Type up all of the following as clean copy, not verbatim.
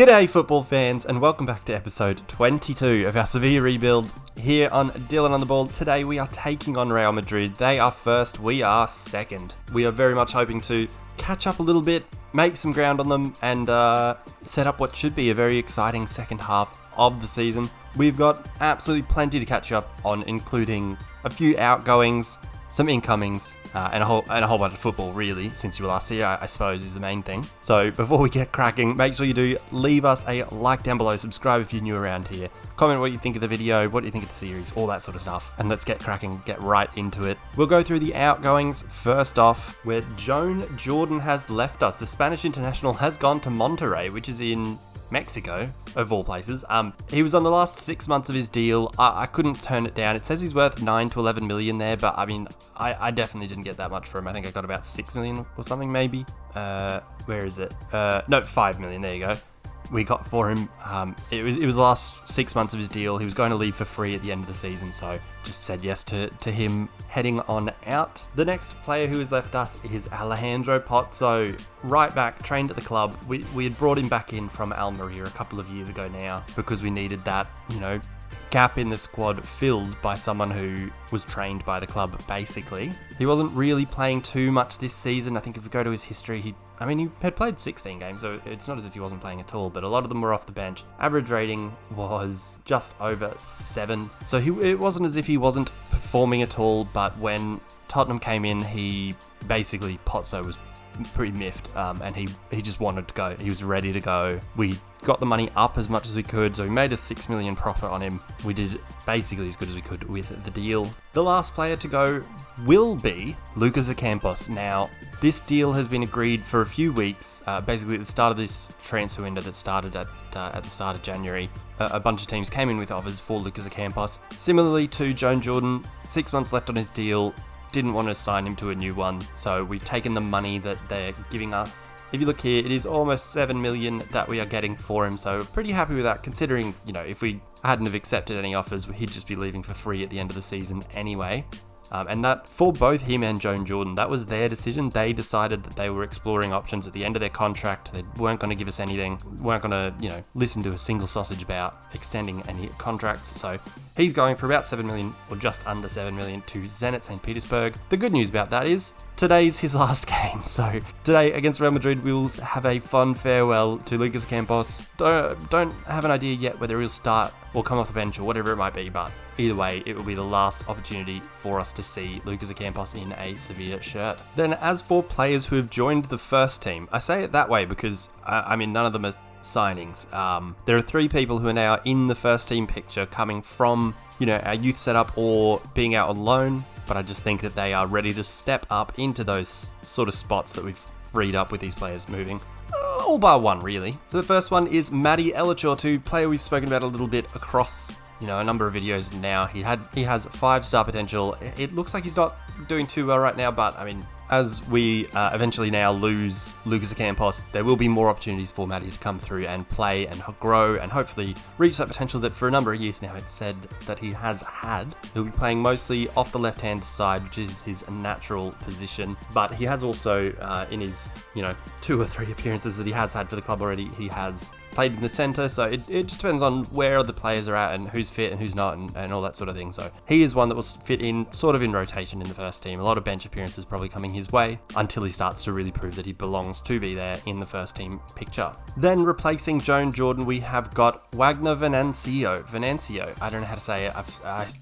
G'day football fans and welcome back to episode 22 of our Sevilla Rebuild here on Dylan on the Ball. Today we are taking on Real Madrid. They are first, we are second. We are very much hoping to catch up a little bit, make some ground on them and set up what should be a very exciting second half of the season. We've got absolutely plenty to catch up on, including a few outgoings, some incomings, and a whole bunch of football, really, since you were last here, I suppose, is the main thing. So before we get cracking, make sure you do leave us a like down below, subscribe if you're new around here, comment what you think of the video, what you think of the series, all that sort of stuff, and let's get cracking, get right into it. We'll go through the outgoings first off, where Joan Jordan has left us. The Spanish international has gone to Monterrey, which is in Mexico, of all places. He was on the last 6 months of his deal. I couldn't turn it down. It says he's worth 9 to 11 million there, but I mean, I definitely didn't get that much for him. I think I got about 6 million or something, maybe. Where is it? No, 5 million. There you go. We got for him. It was the last 6 months of his deal. He was going to leave for free at the end of the season, so just said yes to him heading on out. The next player who has left us is Alejandro Pozzo, right back, trained at the club. We had brought him back in from Almeria a couple of years ago now because we needed that, gap in the squad filled by someone who was trained by the club, basically. He wasn't really playing too much this season. I think if we go to his history, he had played 16 games, so it's not as if he wasn't playing at all, but a lot of them were off the bench. Average rating was just over 7, so it wasn't as if he wasn't performing at all, but when Tottenham came in, Pozzo was pretty miffed, and he just wanted to go. He was ready to go. We got the money up as much as we could, so we made a 6 million profit on him. We did basically as good as we could with the deal. The last player to go will be Lucas Ocampos. Now, this deal has been agreed for a few weeks, basically at the start of this transfer window that started at the start of January. A bunch of teams came in with offers for Lucas Ocampos. Similarly to Joan Jordan, 6 months left on his deal, didn't want to sign him to a new one, so we've taken the money that they're giving us. If you look here, it is almost 7 million that we are getting for him, so pretty happy with that, considering, if we hadn't have accepted any offers, he'd just be leaving for free at the end of the season anyway. And that, for both him and Joan Jordan, that was their decision. They decided that they were exploring options at the end of their contract. They weren't going to give us anything, weren't going to, listen to a single sausage about extending any contracts. So he's going for about 7 million, or just under 7 million, to Zenit St. Petersburg. The good news about that is today's his last game. So today against Real Madrid, we will have a fond farewell to Lucas Ocampos. Don't have an idea yet whether he'll start or come off the bench or whatever it might be, but either way, it will be the last opportunity for us to see Lucas Ocampos in a Sevilla shirt. Then as for players who have joined the first team, I say it that way because, none of them are signings. There are 3 people who are now in the first team picture coming from, our youth setup or being out on loan, but I just think that they are ready to step up into those sort of spots that we've freed up with these players moving. All bar one, really. So the first one is Mady ellagriph, player we've spoken about a little bit across, a number of videos now. He has 5-star potential. It looks like he's not doing too well right now, but as we eventually now lose Lucas Ocampos, there will be more opportunities for Mady to come through and play and grow and hopefully reach that potential that for a number of years now it's said that he has had. He'll be playing mostly off the left-hand side, which is his natural position, but he has also, in his, 2 or 3 appearances that he has had for the club already, he has played in the centre, so it just depends on where the players are at and who's fit and who's not and all that sort of thing. So he is one that will fit in sort of in rotation in the first team. A lot of bench appearances probably coming his way until he starts to really prove that he belongs to be there in the first team picture. Then replacing Joan Jordan, we have got Wagner Venancio. I don't know how to say it.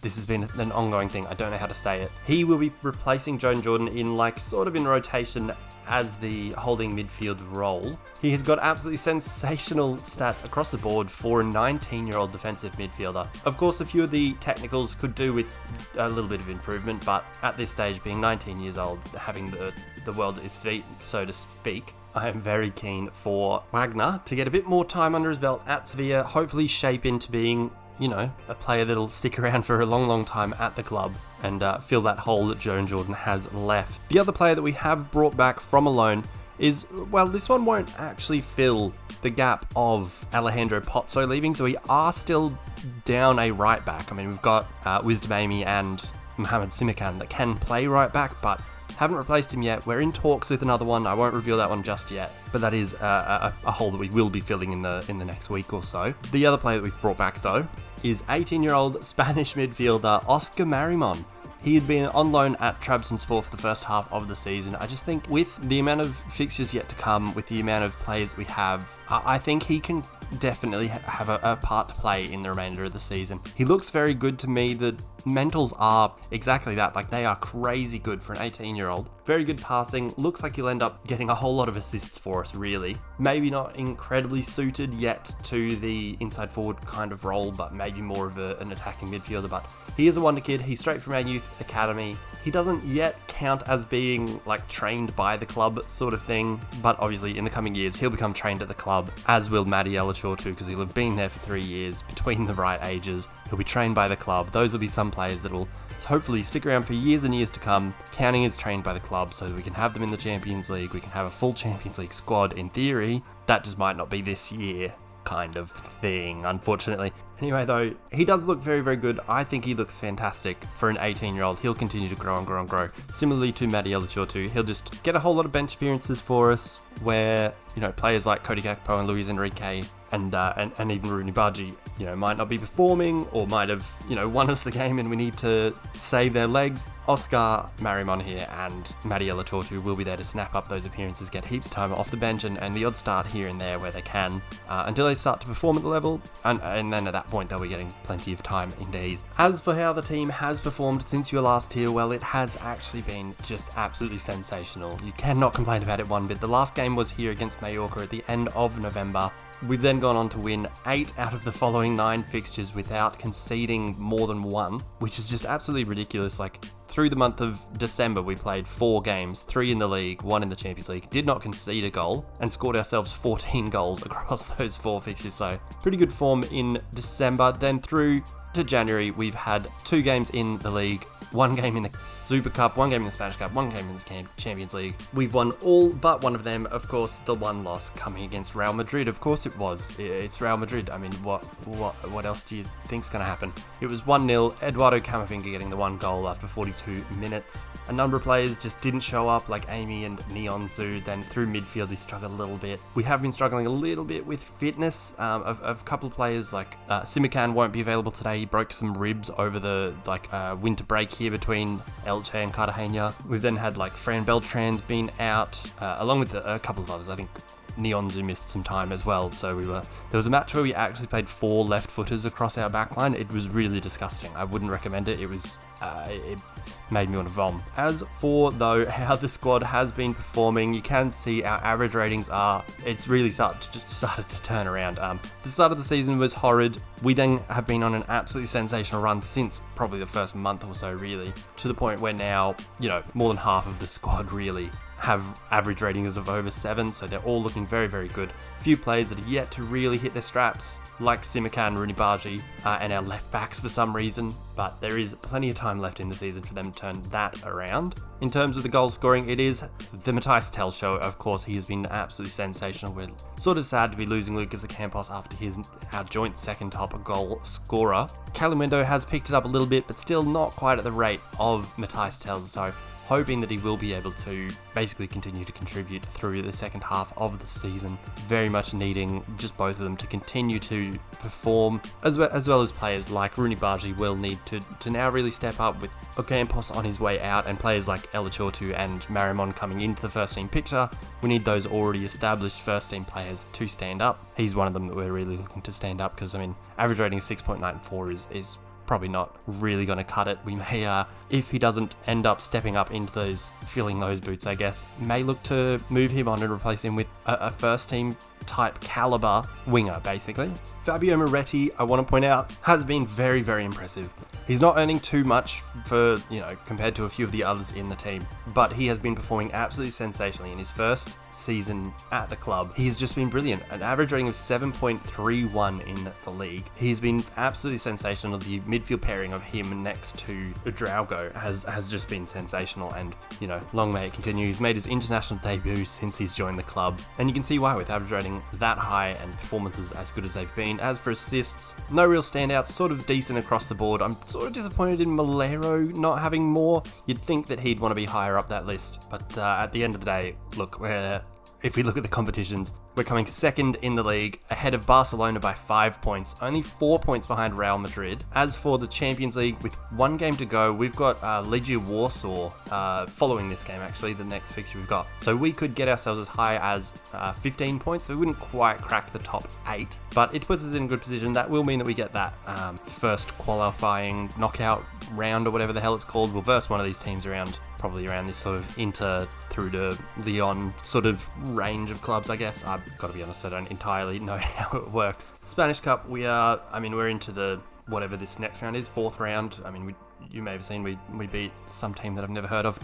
This has been an ongoing thing. I don't know how to say it. He will be replacing Joan Jordan in sort of in rotation as the holding midfield role. He has got absolutely sensational stats across the board for a 19-year-old defensive midfielder. Of course, a few of the technicals could do with a little bit of improvement, but at this stage, being 19 years old, having the world at his feet, so to speak, I am very keen for Wagner to get a bit more time under his belt at Sevilla, hopefully shape into being, a player that'll stick around for a long, long time at the club and fill that hole that Joan Jordan has left. The other player that we have brought back from a loan is, this one won't actually fill the gap of Alejandro Pozzo leaving, so we are still down a right back. We've got Wisdom Amy and Mohamed Simakan that can play right back, but Haven't replaced him yet. We're in talks with another one. I won't reveal that one just yet, but that is a hole that we will be filling in the next week or so. The other player that we've brought back though is 18-year-old Spanish midfielder Oscar Marimon. He had been on loan at Trabzonspor for the first half of the season. I just think with the amount of fixtures yet to come, with the amount of players we have, I think he can definitely have a part to play in the remainder of the season. He looks very good to me. The mentals are exactly that. Like, they are crazy good for an 18-year-old. Very good passing. Looks like he'll end up getting a whole lot of assists for us, really. Maybe not incredibly suited yet to the inside forward kind of role, but maybe more of an attacking midfielder. But he is a wonder kid. He's straight from our youth academy. He doesn't yet count as being like trained by the club sort of thing, but obviously in the coming years he'll become trained at the club, as will Mady Elachour too, because he'll have been there for 3 years between the right ages. He'll be trained by the club. Those will be some players that will hopefully stick around for years and years to come, counting as trained by the club, so that we can have them in the Champions League. We can have a full Champions League squad in theory. That just might not be this year kind of thing, unfortunately. Anyway, though, he does look very, very good. I think he looks fantastic for an 18-year-old. He'll continue to grow and grow and grow. Similarly to Mady Elachour too, he'll just get a whole lot of bench appearances for us, where, you know, players like Cody Gakpo and Luis Enrique and even Rooney Bargi, you know, might not be performing or might have, you know, won us the game and we need to save their legs. Oscar Marimon here and Mady Elachour will be there to snap up those appearances, get heaps of time off the bench and the odd start here and there where they can, until they start to perform at the level, and then at that point they'll be getting plenty of time indeed. As for how the team has performed since you were last here, well, it has actually been just absolutely sensational. You cannot complain about it one bit. The last game was here against Mallorca at the end of November. We've then gone on to win 8 out of the following 9 fixtures without conceding more than one, which is just absolutely ridiculous. Like, through the month of December, we played 4 games, 3 in the league, 1 in the Champions League, did not concede a goal, and scored ourselves 14 goals across those 4 fixtures. So, pretty good form in December. Then through to January, we've had 2 games in the league, 1 game in the Super Cup, 1 game in the Spanish Cup, 1 game in the Champions League. We've won all but one of them. Of course, the one loss coming against Real Madrid. Of course it was. It's Real Madrid. I mean, what else do you think's going to happen? It was 1-0. Eduardo Camavinga getting the 1 goal after 42 minutes. A number of players just didn't show up, like Amy and Neonzu. Then through midfield, we struggled a little bit. We have been struggling a little bit with fitness of a couple of players, like Simikan won't be available today. He broke some ribs over the winter break here between Elche and Cartagena. We've then had like Fran Beltran's been out, along with a couple of others. I think Neonzu missed some time as well. So there was a match where we actually played 4 left footers across our backline. It was really disgusting. I wouldn't recommend it. It made me want to vom. As for though how the squad has been performing, you can see our average ratings it's really started to turn around. The start of the season was horrid. We then have been on an absolutely sensational run since probably the first month or so, really, to the point where now, you know, more than half of the squad really have average ratings of over 7, so they're all looking very, very good. Few players that are yet to really hit their straps, like Simikan, Rooney Bargi, and our left backs for some reason, but there is plenty of time left in the season for them to turn that around. In terms of the goal scoring, it is the Matthijs Tel show. Of course, he has been absolutely sensational. We're sort of sad to be losing Lucas Ocampos after our joint second top goal scorer. Calimundo has picked it up a little bit, but still not quite at the rate of Matthijs Tel, so hoping that he will be able to basically continue to contribute through the second half of the season. Very much needing just both of them to continue to perform, as well as players like Rooney Bargi will need to now really step up, with Ocampos on his way out and players like Elachour and Marimon coming into the first team picture. We need those already established first team players to stand up. He's one of them that we're really looking to stand up, because I mean, average rating 6.94 is probably not really going to cut it. We may, if he doesn't end up stepping up into filling those boots, I guess, may look to move him on and replace him with a first team type caliber winger, basically. Fabio Moretti, I want to point out, has been very, very impressive. He's not earning too much compared to a few of the others in the team, but he has been performing absolutely sensationally in his first season at the club. He's just been brilliant. An average rating of 7.31 in the league. He's been absolutely sensational. The midfield pairing of him next to Draugo has just been sensational, and, you know, long may it continue. He's made his international debut since he's joined the club, and you can see why with average rating that high and performances as good as they've been. As for assists, no real standouts, sort of decent across the board. I'm sort of disappointed in Malero not having more. You'd think that he'd want to be higher up that list, but at the end of the day, look, if we look at the competitions, we're coming second in the league, ahead of Barcelona by 5 points, only 4 points behind Real Madrid. As for the Champions League, with 1 game to go, we've got Legia Warsaw following this game, actually, the next fixture we've got. So we could get ourselves as high as 15 points, so we wouldn't quite crack the top 8, but it puts us in a good position. That will mean that we get that first qualifying knockout round, or whatever the hell it's called. We'll verse one of these teams probably around this sort of Inter through to Lyon sort of range of clubs, I guess. I've got to be honest, I don't entirely know how it works. Spanish Cup, we're into the, whatever this next round is, 4th round. I mean, you may have seen we beat some team that I've never heard of,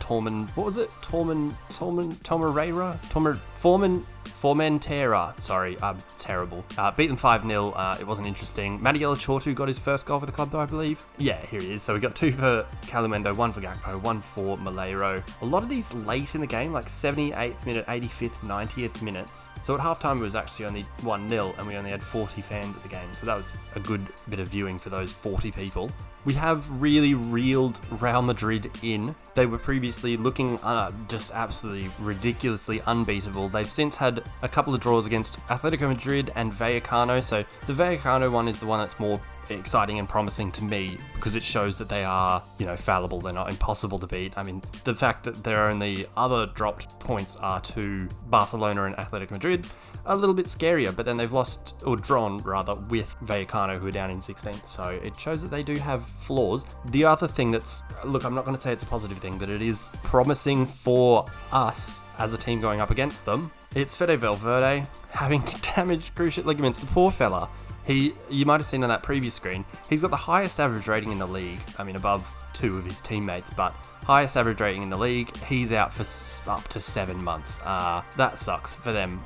Formentera. Sorry, I'm terrible. Beat them 5-0. It wasn't interesting. Madiela Chortu got his first goal for the club, though, I believe. Yeah, here he is. So we got 2 for Calimendo, 1 for Gakpo, 1 for Malero. A lot of these late in the game, like 78th minute, 85th, 90th minutes. So at halftime, it was actually only 1-0, and we only had 40 fans at the game. So that was a good bit of viewing for those 40 people. We have really reeled Real Madrid in. They were previously looking just absolutely ridiculously unbeatable. They've since had a couple of draws against Atletico Madrid and Vallecano. So the Vallecano one is the one that's more exciting and promising to me, because it shows that they are, fallible. They're not impossible to beat. I mean, the fact that their only other dropped points are to Barcelona and Atletico Madrid, a little bit scarier, but then they've lost, or drawn rather, with Vallecano, who are down in 16th, so it shows that they do have flaws. The other thing that's, look, I'm not going to say it's a positive thing, but it is promising for us as a team going up against them. It's Fede Valverde having damaged cruciate ligaments. The poor fella. You might have seen on that previous screen, he's got the highest average rating in the league. I mean, above 2 of his teammates, but highest average rating in the league. He's out for up to 7 months. That sucks for them.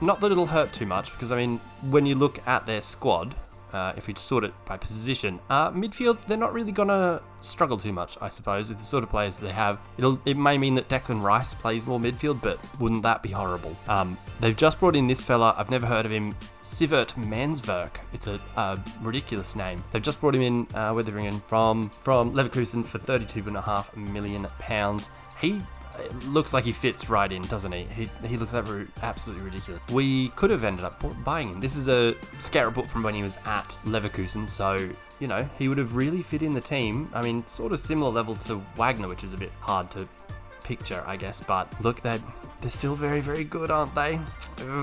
Not that it'll hurt too much, because I mean, when you look at their squad, if we sort it by position, midfield, they're not really gonna struggle too much, I suppose, with the sort of players they have. It may mean that Declan Rice plays more midfield, but wouldn't that be horrible? They've just brought in this fella, I've never heard of him, Sivert Mansverk. It's a ridiculous name. They've just brought him in, where they're bringing from Leverkusen for £32.5 million. It looks like he fits right in, doesn't he? He looks absolutely ridiculous. We could have ended up buying him. This is a scout report from when he was at Leverkusen, so, he would have really fit in the team. I mean, sort of similar level to Wagner, which is a bit hard to picture, I guess, but look, they're still very, very good, aren't they?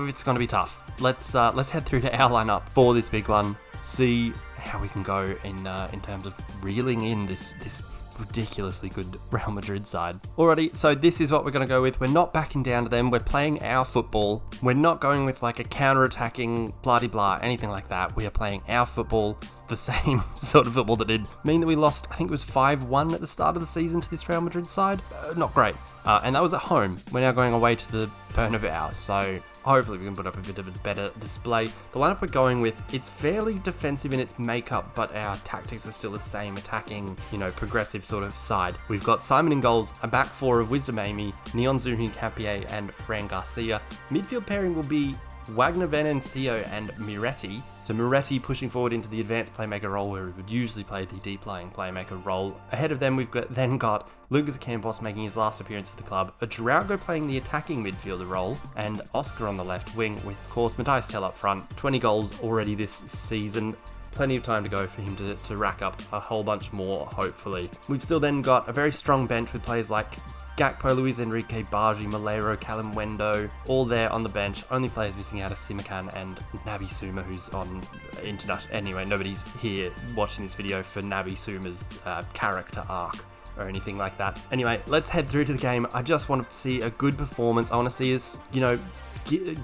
It's going to be tough. Let's head through to our lineup for this big one, see how we can go in terms of reeling in this ridiculously good Real Madrid side. Alrighty, so this is what we're going to go with. We're not backing down to them. We're playing our football. We're not going with like a counter-attacking blah-de-blah, anything like that. We are playing our football, the same sort of football that did mean that we lost, I think it was 5-1 at the start of the season to this Real Madrid side. Not great. And that was at home. We're now going away to the Bernabeu, so hopefully we can put up a bit of a better display. The lineup we're going with, it's fairly defensive in its makeup, but our tactics are still the same, attacking, progressive sort of side. We've got Simon in goals, a back 4 of Wisdom Amy, Neon Zuhin Campier, and Fran Garcia. Midfield pairing will be Wagner, Venancio, and Miretti. So Miretti pushing forward into the advanced playmaker role, where he would usually play the deep-lying playmaker role. Ahead of them, we've got Lucas Campos making his last appearance for the club, a Draugo playing the attacking midfielder role, and Oscar on the left wing, with, of course, Matthias Tell up front. 20 goals already this season. Plenty of time to go for him to rack up a whole bunch more, hopefully. We've still then got a very strong bench with players like Gakpo, Luis Enrique, Bargi, Malero, Calimwendo, all there on the bench. Only players missing out are Simakan and Naby Suma, who's on international. Anyway, nobody's here watching this video for Naby Suma's character arc or anything like that. Anyway, let's head through to the game. I just want to see a good performance. I want to see us,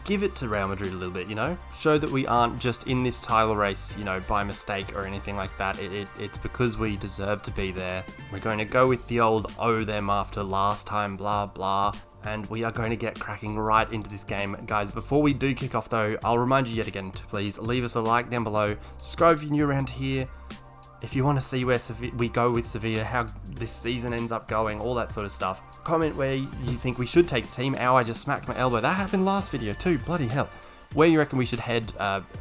give it to Real Madrid a little bit, Show that we aren't just in this title race, by mistake or anything like that. It's because we deserve to be there. We're going to go with the old owe them after last time, blah, blah. And we are going to get cracking right into this game. Guys, before we do kick off though, I'll remind you yet again to please leave us a like down below. Subscribe if you're new around here. If you want to see where we go with Sevilla, how this season ends up going, all that sort of stuff. Comment where you think we should take the team. Ow, I just smacked my elbow. That happened last video too, bloody hell. where you reckon we should head,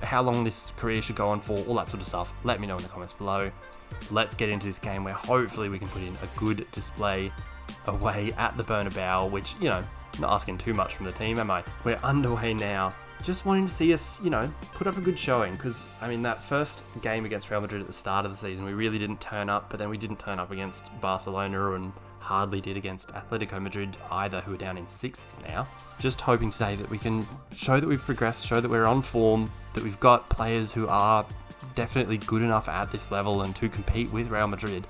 how long this career should go on for, all that sort of stuff. Let me know in the comments below. Let's get into this game where hopefully we can put in a good display away at the Bernabeu, which, you know, not asking too much from the team, am I? We're underway now. Just wanting to see us, you know, put up a good showing, because, I mean, that first game against Real Madrid at the start of the season, we really didn't turn up, but then we didn't turn up against Barcelona and hardly did against Atletico Madrid either, who are down in 6th now. Just hoping today that we can show that we've progressed, show that we're on form, that we've got players who are definitely good enough at this level and to compete with Real Madrid.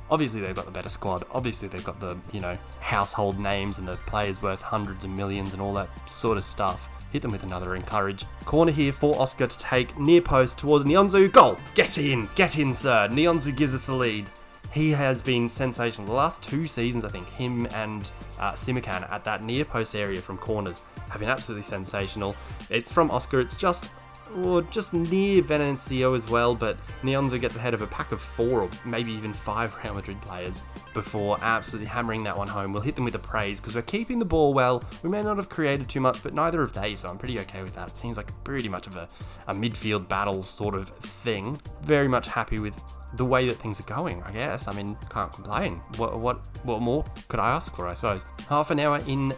Obviously they've got the better squad, obviously they've got the, you know, household names and the players worth hundreds of millions and all that sort of stuff. Hit them with another encourage. Corner here for Oscar to take, near post towards Nyonzu. Goal! Get in sir. Nyonzu gives us the lead. He has been sensational. The last 2 seasons, I think, him and Simikan at that near post area from corners have been absolutely sensational. It's from Oscar. It's just near Venancio as well, but Nyonzu gets ahead of a pack of 4 or maybe even 5 Real Madrid players before absolutely hammering that one home. We'll hit them with a praise because we're keeping the ball well. We may not have created too much, but neither have they, so I'm pretty okay with that. It seems like pretty much of a midfield battle sort of thing. Very much happy with the way that things are going, I guess. I mean, can't complain. What more could I ask for, I suppose? Half an hour in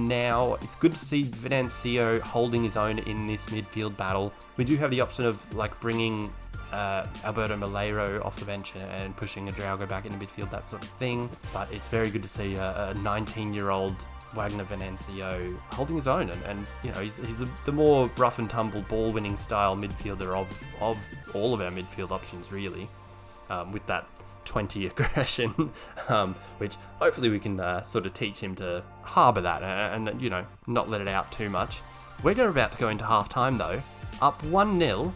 now. It's good to see Venancio holding his own in this midfield battle. We do have the option of like bringing Alberto Malero off the bench and pushing Adraugo back into midfield, that sort of thing. But it's very good to see a 19-year-old Wagner Venancio holding his own, and you know, he's the more rough and tumble ball-winning style midfielder of all of our midfield options, really. With that 20 aggression, which hopefully we can sort of teach him to harbour that and, you know, not let it out too much. We're about to go into half-time, though. Up 1-0.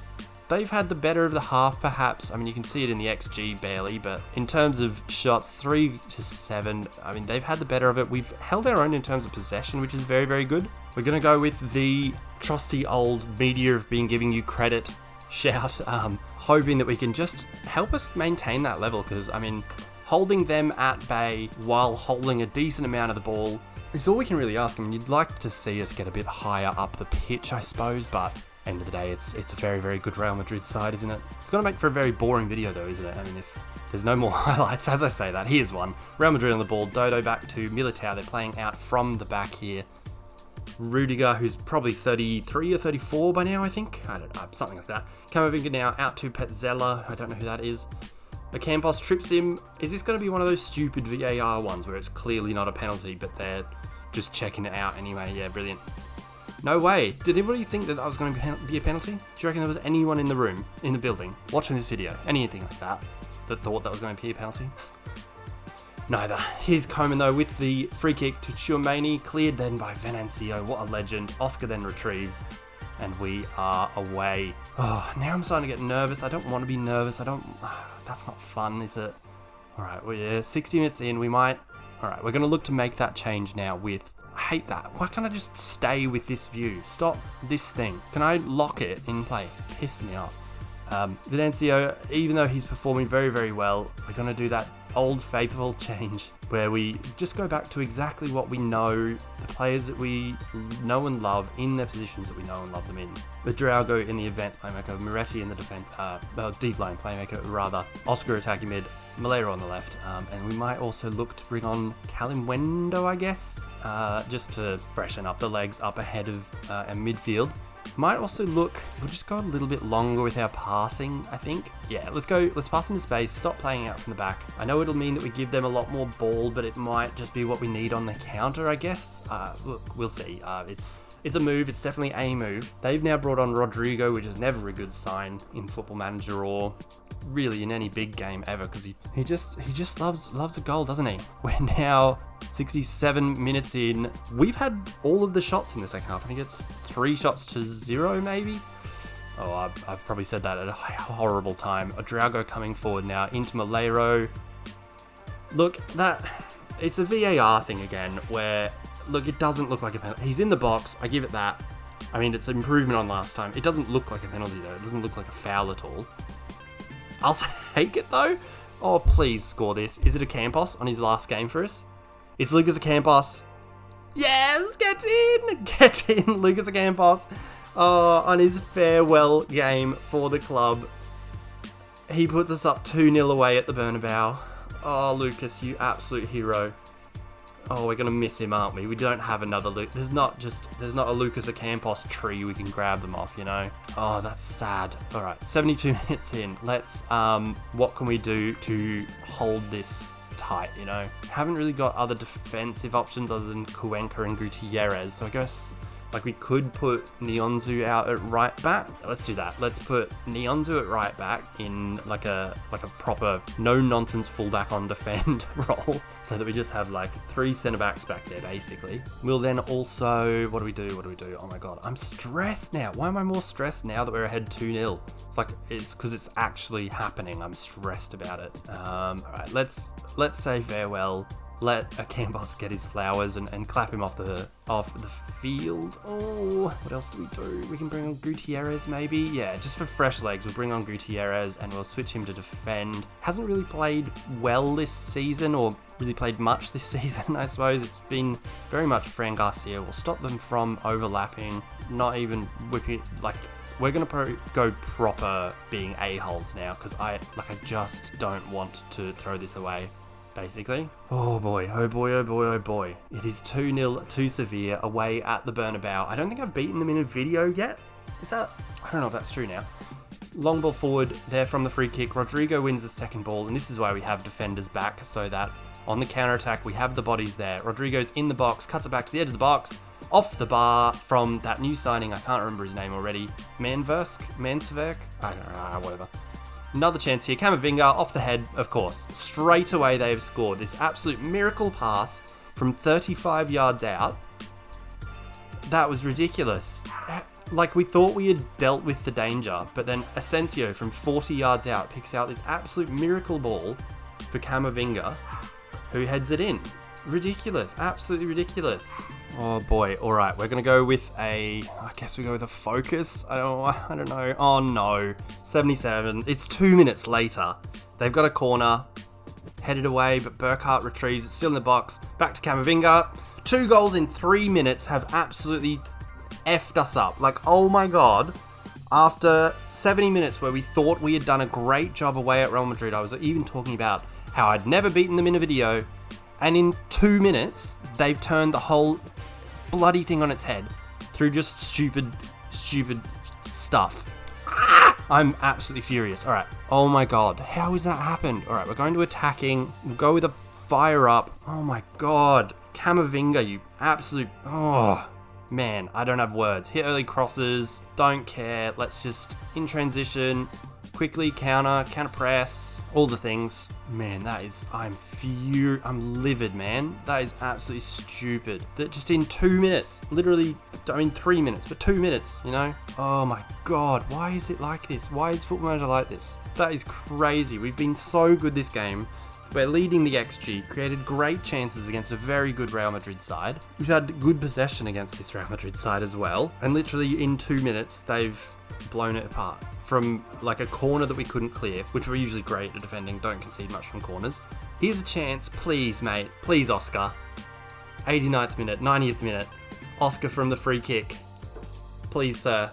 They've had the better of the half, perhaps. I mean, you can see it in the XG barely, but in terms of shots, 3-7, I mean, they've had the better of it. We've held our own in terms of possession, which is very, very good. We're going to go with the trusty old media of being giving you credit shout, hoping that we can just help us maintain that level, because, I mean, holding them at bay while holding a decent amount of the ball is all we can really ask. I mean, you'd like to see us get a bit higher up the pitch, I suppose, but end of the day, it's a very, very good Real Madrid side, isn't it? It's going to make for a very boring video, though, isn't it? I mean, if there's no more highlights, as I say that, here's one. Real Madrid on the ball, Dodo back to Militao. They're playing out from the back here. Rudiger, who's probably 33 or 34 by now, I think. I don't know, something like that. Camavinga now out to Petzela. I don't know who that is. Ocampos trips him. Is this going to be one of those stupid VAR ones where it's clearly not a penalty, but they're just checking it out anyway? Yeah, brilliant. No way. Did anybody think that was going to be a penalty? Do you reckon there was anyone in the room, in the building, watching this video, anything like that thought that was going to be a penalty? Neither. Here's Coman, though, with the free kick to Tchouameni, cleared then by Venancio. What a legend. Oscar then retrieves, and we are away. Oh, now I'm starting to get nervous. I don't want to be nervous. That's not fun, is it? All right, we're 60 minutes in. We might... All right, we're going to look to make that change now with... I hate that. Why can't I just stay with this view? Stop this thing. Can I lock it in place? Piss me off. Venancio, even though he's performing very, very well, we're going to do that old faithful change where we just go back to exactly what we know, the players that we know and love in their positions that we know and love them in. Adraugo in the advanced playmaker, Moretti in the defense, deep line playmaker rather, Oscar attacking mid, Malero on the left, and we might also look to bring on Kalimwendo, I guess, just to freshen up the legs up ahead of our midfield. Might also look, we'll just go a little bit longer with our passing, I think. Yeah, let's pass into space, stop playing out from the back. I know it'll mean that we give them a lot more ball, but it might just be what we need on the counter, I guess. Look, we'll see. It's a move, it's definitely a move. They've now brought on Rodrigo, which is never a good sign in Football Manager or really in any big game ever, because he just loves a goal, doesn't he? We're now 67 minutes in. We've had all of the shots in the second half. I think it's 3 shots to 0, maybe. Oh, I've probably said that at a horrible time. Adraugo coming forward now into Malero. Look, it's a VAR thing again, where, look, it doesn't look like a penalty. He's in the box, I give it that. I mean, it's an improvement on last time. It doesn't look like a penalty, though. It doesn't look like a foul at all. I'll take it, though. Oh, please score this. Is it Ocampos on his last game for us? It's Lucas Ocampos. Yes, get in! Get in, Lucas Ocampos. on his farewell game for the club, he puts us up 2-0 away at the Bernabeu. Oh, Lucas, you absolute hero. Oh, we're going to miss him, aren't we? We don't have another Lucas. There's not a Lucas Ocampos tree we can grab them off, you know? Oh, that's sad. All right, 72 minutes in. Let's, what can we do to hold this tight, you know? Haven't really got other defensive options other than Cuenca and Gutierrez, so I guess like we could put Nionzu out at right back. Let's do that. Let's put Nionzu at right back in like a proper no nonsense fullback on defend role, so that we just have like 3 centre backs back there basically. We'll then also what do we do? Oh my god, I'm stressed now. Why am I more stressed now that we're ahead 2-0? It's because it's actually happening. I'm stressed about it. All right, let's say farewell. Let Ocampos get his flowers and clap him off the field. Oh, what else do we do? We can bring on Gutierrez maybe? Yeah, just for fresh legs, we'll bring on Gutierrez and we'll switch him to defend. Hasn't really played well this season, or really played much this season, I suppose. It's been very much Fran Garcia. We'll stop them from overlapping, not even whipping, like, we're going to go proper being a-holes now, because I just don't want to throw this away. Basically. Oh boy, oh boy, oh boy, oh boy. It is 2-0 to Sevilla away at the Bernabeu. I don't think I've beaten them in a video yet. Is that? I don't know if that's true now. Long ball forward there from the free kick. Rodrigo wins the second ball, and this is why we have defenders back, so that on the counter-attack we have the bodies there. Rodrigo's in the box, cuts it back to the edge of the box, off the bar from that new signing. I can't remember his name already. Mansverk? I don't know, whatever. Another chance here. Camavinga off the head, of course. Straight away they have scored. This absolute miracle pass from 35 yards out. That was ridiculous. Like, we thought we had dealt with the danger, but then Asensio from 40 yards out picks out this absolute miracle ball for Camavinga, who heads it in. Ridiculous. Absolutely ridiculous. Oh boy. All right. We're going to go with I guess we go with a focus. I don't know. Oh no. 77. It's 2 minutes later. They've got a corner. Headed away, but Burkhart retrieves. It's still in the box. Back to Camavinga. 2 goals in 3 minutes have absolutely effed us up. Like, oh my god. After 70 minutes where we thought we had done a great job away at Real Madrid, I was even talking about how I'd never beaten them in a video. And in 2 minutes, they've turned the whole bloody thing on its head through just stupid stuff. I'm absolutely furious. All right. Oh my god. How has that happened? All right, we're going to attacking. We'll go with a fire up. Oh my god. Camavinga, you absolute... Oh, man. I don't have words. Hit early crosses. Don't care. Let's just, in transition, quickly counter press. All the things. Man, that is... I'm livid, man. That is absolutely stupid. That just in 2 minutes, literally, 3 minutes, but 2 minutes, you know? Oh my god, why is it like this? Why is Football Manager like this? That is crazy. We've been so good this game. We're leading the XG, created great chances against a very good Real Madrid side. We've had good possession against this Real Madrid side as well. And literally in 2 minutes, they've blown it apart. From like a corner that we couldn't clear, which we're usually great at defending, don't concede much from corners. Here's a chance, please, mate. Please, Oscar. 89th minute, 90th minute. Oscar from the free kick. Please, sir.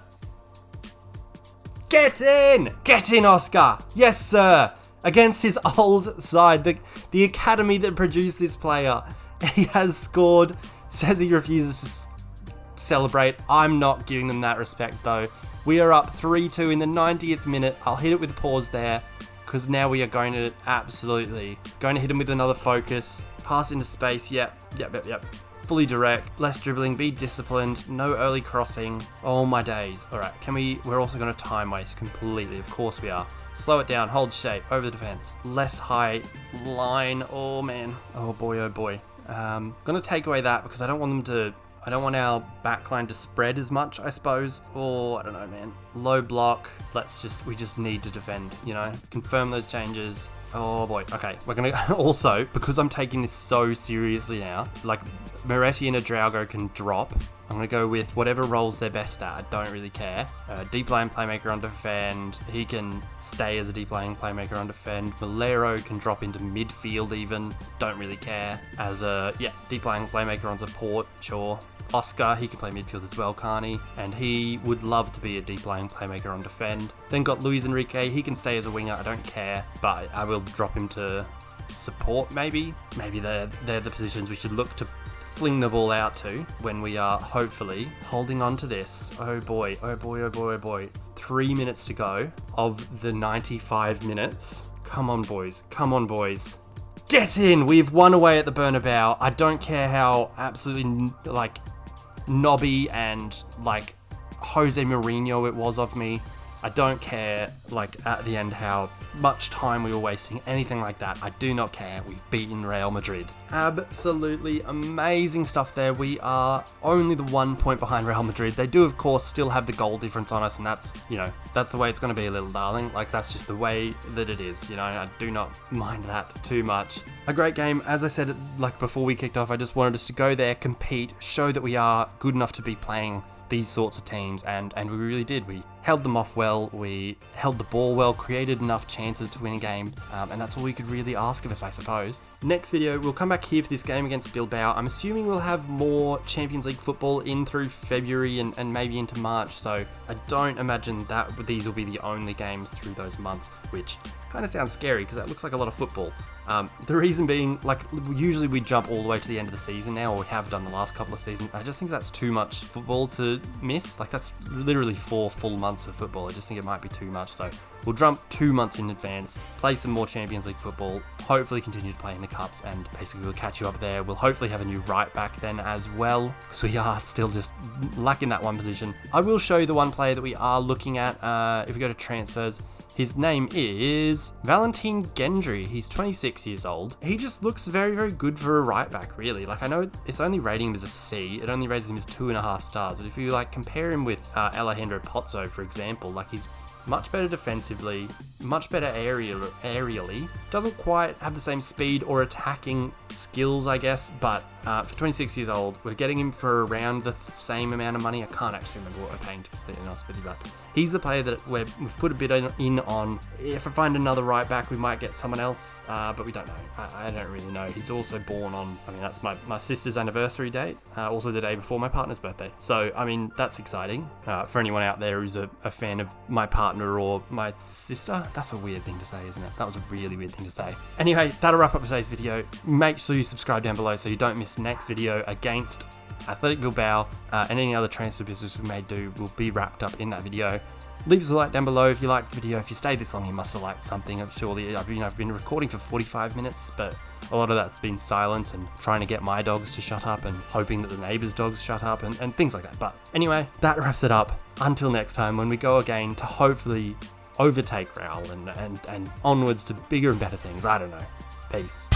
Get in! Get in, Oscar! Yes, sir! Against his old side, the academy that produced this player. He has scored, says he refuses to celebrate. I'm not giving them that respect, though. We are up 3-2 in the 90th minute. I'll hit it with a pause there, because now we are going to hit him with another focus. Pass into space. Yep. Fully direct, less dribbling, be disciplined, no early crossing. Oh my days. All right, we're also going to time waste completely. Of course we are. Slow it down, hold shape, over the defense. Less high line. Oh man. Oh boy, oh boy. Gonna take away that because I don't want our backline to spread as much, I suppose. Oh, I don't know, man. Low block. We just need to defend, you know? Confirm those changes. Oh boy. Okay, we're gonna also, because I'm taking this so seriously now, like Moretti and Adraugo can drop. I'm gonna go with whatever roles they're best at. I don't really care. Deep line playmaker on defend. He can stay as a deep line playmaker on defend. Valero can drop into midfield even. Don't really care. As a deep line playmaker on support. Sure. Oscar, he can play midfield as well, can't he? And he would love to be a deep lying playmaker on defend. Then got Luis Enrique, he can stay as a winger, I don't care, but I will drop him to support maybe. Maybe they're the positions we should look to fling the ball out to when we are hopefully holding on to this. Oh boy, oh boy, oh boy, oh boy. 3 minutes to go of the 95 minutes. Come on, boys. Come on, boys. Get in! We've won away at the Bernabeu. I don't care how absolutely, like, knobby and, like, Jose Mourinho it was of me. I don't care, like, at the end how much time we were wasting, anything like that. I do not care. We've beaten Real Madrid. Absolutely amazing stuff there. We are only the 1 point behind Real Madrid. They do, of course, still have the goal difference on us, and that's, you know, that's the way it's going to be, little darling. Like, that's just the way that it is, you know. I do not mind that too much. A great game. As I said, like, before we kicked off, I just wanted us to go there, compete, show that we are good enough to be playing these sorts of teams, and we really did. We held them off well, we held the ball well, created enough chances to win a game, and that's all we could really ask of us, I suppose. Next video, we'll come back here for this game against Bilbao. I'm assuming we'll have more Champions League football in through February and maybe into March, so I don't imagine that these will be the only games through those months, which kind of sounds scary because that looks like a lot of football. The reason being, like, usually we jump all the way to the end of the season now, or we have done the last couple of seasons. I just think that's too much football to miss. Like, that's literally 4 full months of football. I just think it might be too much. So we'll jump 2 months in advance, play some more Champions League football, hopefully continue to play in the Cups, and basically we'll catch you up there. We'll hopefully have a new right back then as well, because we are still just lacking that one position. I will show you the one player that we are looking at. If we go to transfers, his name is Valentin Gendry. He's 26 years old. He just looks very, very good for a right back, really. Like, I know it's only rating him as a C. It only rates him as 2.5 stars. But if you, like, compare him with Alejandro Pozzo, for example, like, he's much better defensively, much better aerially. Doesn't quite have the same speed or attacking skills, I guess, but for 26 years old, we're getting him for around the same amount of money. I can't actually remember what we're paying, to be completely honest with you, but he's the player that we've put a bit in on. If I find another right back, we might get someone else, but we don't know. I don't really know. He's also born on, I mean, that's my sister's anniversary date, also the day before my partner's birthday. So, I mean, that's exciting. For anyone out there who's a fan of my partner or my sister, that's a weird thing to say, isn't it? That was a really weird thing to say. Anyway, that'll wrap up today's video. Make sure you subscribe down below so you don't miss next video against Athletic Bilbao, and any other transfer business we may do will be wrapped up in that video. Leave us a like down below if you liked the video. If you stayed this long, you must have liked something. I'm surely, I've been recording for 45 minutes, but a lot of that's been silence and trying to get my dogs to shut up and hoping that the neighbors' dogs shut up and things like that. But anyway, that wraps it up. Until next time, when we go again to hopefully overtake Real and onwards to bigger and better things. I don't know. Peace.